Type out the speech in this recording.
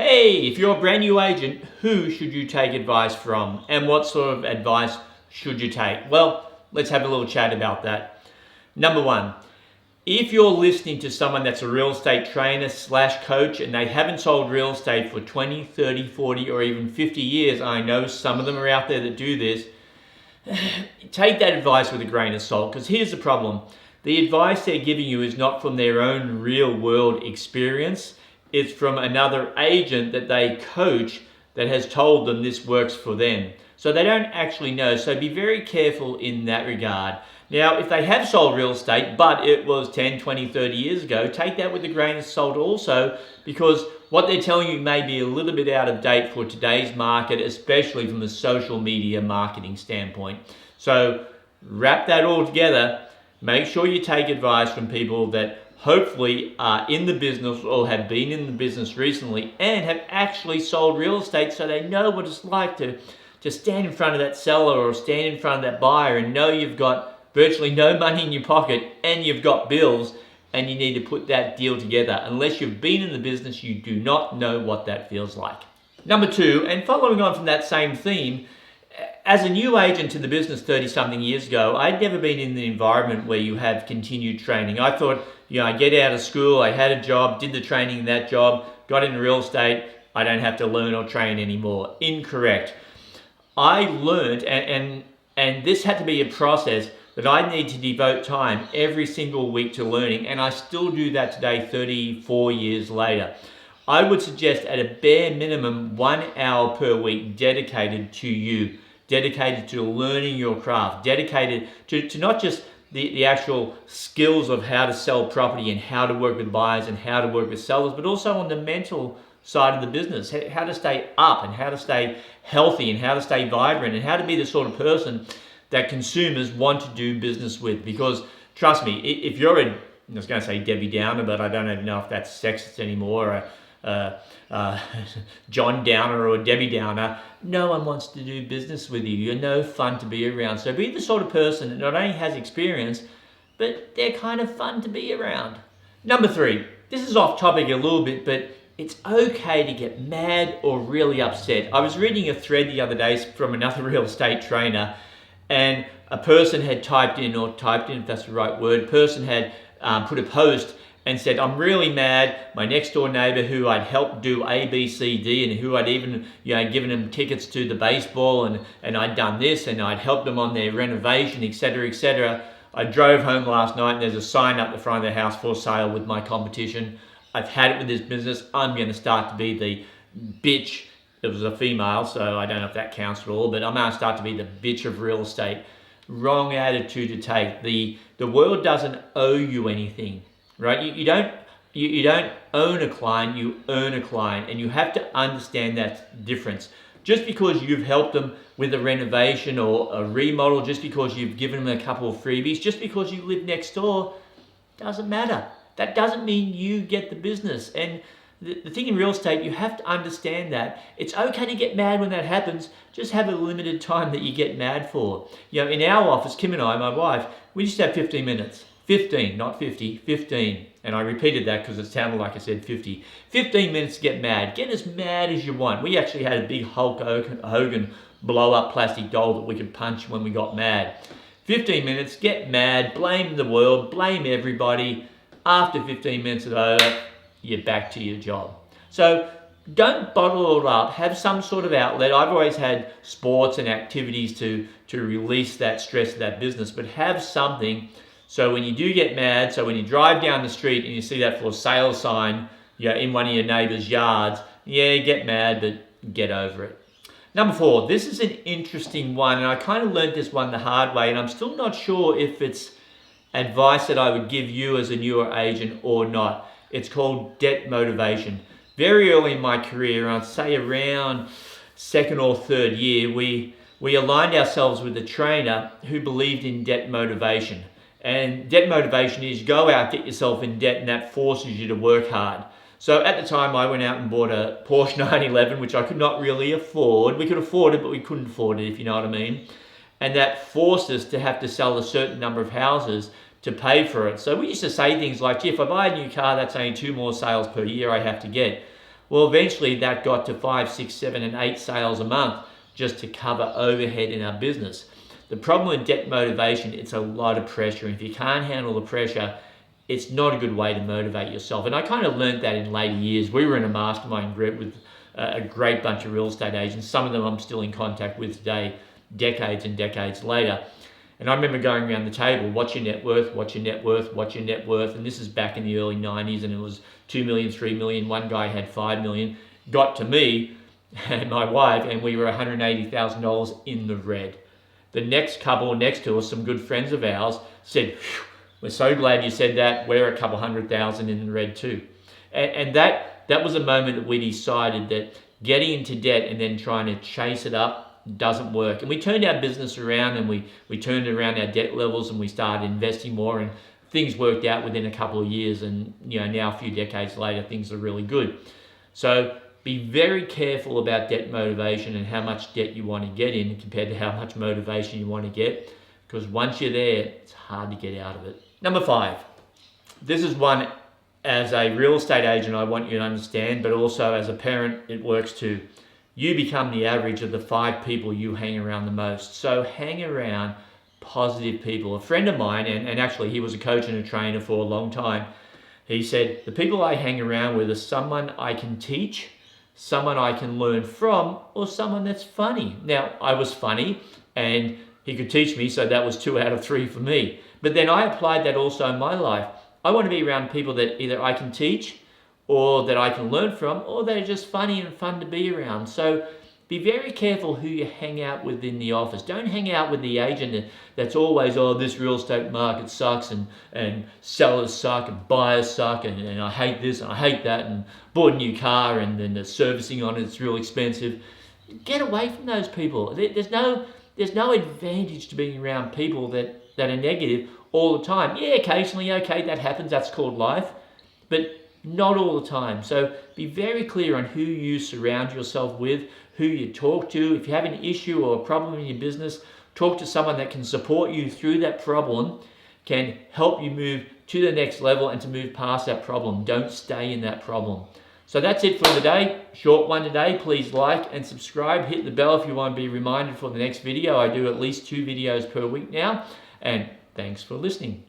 Hey, if you're a brand new agent, who should you take advice from? And what sort of advice should you take? Well, let's have a little chat about that. Number one, if you're listening to someone that's a real estate trainer / coach and they haven't sold real estate for 20, 30, 40, or even 50 years, I know some of them are out there that do this, take that advice with a grain of salt, because here's the problem. The advice they're giving you is not from their own real world experience. It's from another agent that they coach that has told them this works for them. So they don't actually know. So be very careful in that regard. Now, if they have sold real estate, but it was 10, 20, 30 years ago, take that with a grain of salt also, because what they're telling you may be a little bit out of date for today's market, especially from a social media marketing standpoint. So wrap that all together. Make sure you take advice from people that hopefully are in the business or have been in the business recently and have actually sold real estate, so they know what it's like to stand in front of that seller or stand in front of that buyer and know you've got virtually no money in your pocket and you've got bills and you need to put that deal together. Unless you've been in the business, you do not know what that feels like. Number two, and following on from that same theme, as a new agent to the business 30-something years ago, I'd never been in the environment where you have continued training. I thought, I get out of school, I had a job, did the training in that job, got into real estate, I don't have to learn or train anymore. Incorrect. I learned, and this had to be a process, that I need to devote time every single week to learning, and I still do that today, 34 years later. I would suggest at a bare minimum 1 hour per week dedicated to you, dedicated to learning your craft, dedicated to not just the actual skills of how to sell property and how to work with buyers and how to work with sellers, but also on the mental side of the business, how to stay up and how to stay healthy and how to stay vibrant and how to be the sort of person that consumers want to do business with. Because trust me, if you're I was going to say Debbie Downer, but I don't even know if that's sexist anymore, John Downer or Debbie Downer, no one wants to do business with you. You're no fun to be around. So be the sort of person that not only has experience, but they're kind of fun to be around. Number three, this is off topic a little bit, but it's okay to get mad or really upset. I was reading a thread the other day from another real estate trainer, and a person had typed in, if that's the right word, person had put a post and said, I'm really mad. My next door neighbor who I'd helped do A, B, C, D, and who I'd even given them tickets to the baseball, and I'd done this, and I'd helped them on their renovation, etc., etc. I drove home last night and there's a sign up the front of the house for sale with my competition. I've had it with this business. I'm going to start to be the bitch. It was a female, so I don't know if that counts at all, but I'm going to start to be the bitch of real estate. Wrong attitude to take. The world doesn't owe you anything, right? You don't own a client, you earn a client, and you have to understand that difference. Just because you've helped them with a renovation or a remodel, just because you've given them a couple of freebies, just because you live next door, doesn't matter. That doesn't mean you get the business. And the thing in real estate, you have to understand that. It's okay to get mad when that happens. Just have a limited time that you get mad for. In our office, Kim and I, my wife, we just have 15 minutes. 15, not 50, 15. And I repeated that because it sounded like I said 50. 15 minutes to get mad. Get as mad as you want. We actually had a big Hulk Hogan blow-up plastic doll that we could punch when we got mad. 15 minutes, get mad, blame the world, blame everybody. After 15 minutes is over, you're back to your job. So don't bottle it up. Have some sort of outlet. I've always had sports and activities to release that stress of that business, but have something so when you do get mad, so when you drive down the street and you see that for sale sign in one of your neighbor's yards, get mad, but get over it. Number four, this is an interesting one, and I kind of learned this one the hard way, and I'm still not sure if it's advice that I would give you as a newer agent or not. It's called debt motivation. Very early in my career, I'd say around second or third year, we aligned ourselves with a trainer who believed in debt motivation. And debt motivation is go out, get yourself in debt, and that forces you to work hard. So at the time, I went out and bought a Porsche 911, which I could not really afford. We could afford it, but we couldn't afford it, if you know what I mean. And that forced us to have to sell a certain number of houses to pay for it. So we used to say things like, gee, if I buy a new car, that's only 2 more sales per year I have to get. Well, eventually that got to 5, 6, 7, and 8 sales a month just to cover overhead in our business. The problem with debt motivation, it's a lot of pressure. If you can't handle the pressure, it's not a good way to motivate yourself. And I kind of learned that in later years. We were in a mastermind group with a great bunch of real estate agents. Some of them I'm still in contact with today, decades and decades later. And I remember going around the table, what's your net worth, what's your net worth, what's your net worth? And this is back in the early 90s, and it was 2 million, 3 million. One guy had 5 million. Got to me and my wife, and we were $180,000 in the red. The next couple next to us, some good friends of ours, said, we're so glad you said that. We're a couple 100,000 in the red too. And that was a moment that we decided that getting into debt and then trying to chase it up doesn't work. And we turned our business around, and we turned around our debt levels, and we started investing more, and things worked out within a couple of years. And now a few decades later, things are really good. So be very careful about debt motivation and how much debt you want to get in compared to how much motivation you want to get, because once you're there, it's hard to get out of it. Number 5, this is one as a real estate agent I want you to understand, but also as a parent, it works too. You become the average of the 5 people you hang around the most. So hang around positive people. A friend of mine, and actually he was a coach and a trainer for a long time, he said, the people I hang around with are someone I can teach, someone I can learn from, or someone that's funny. Now, I was funny and he could teach me, so that was 2 out of 3 for me. But then I applied that also in my life. I want to be around people that either I can teach, or that I can learn from, or they're just funny and fun to be around. So be very careful who you hang out with in the office. Don't hang out with the agent that's always, oh, this real estate market sucks, and sellers suck, and buyers suck, and I hate this and I hate that, and bought a new car and then the servicing on it's real expensive. Get away from those people. There's no advantage to being around people that are negative all the time. Yeah, occasionally, okay, that happens, that's called life, but not all the time. So be very clear on who you surround yourself with, who you talk to. If you have an issue or a problem in your business, talk to someone that can support you through that problem, can help you move to the next level and to move past that problem. Don't stay in that problem. So that's it for today. Short one today. Please like and subscribe. Hit the bell if you want to be reminded for the next video. I do at least 2 videos per week now. And thanks for listening.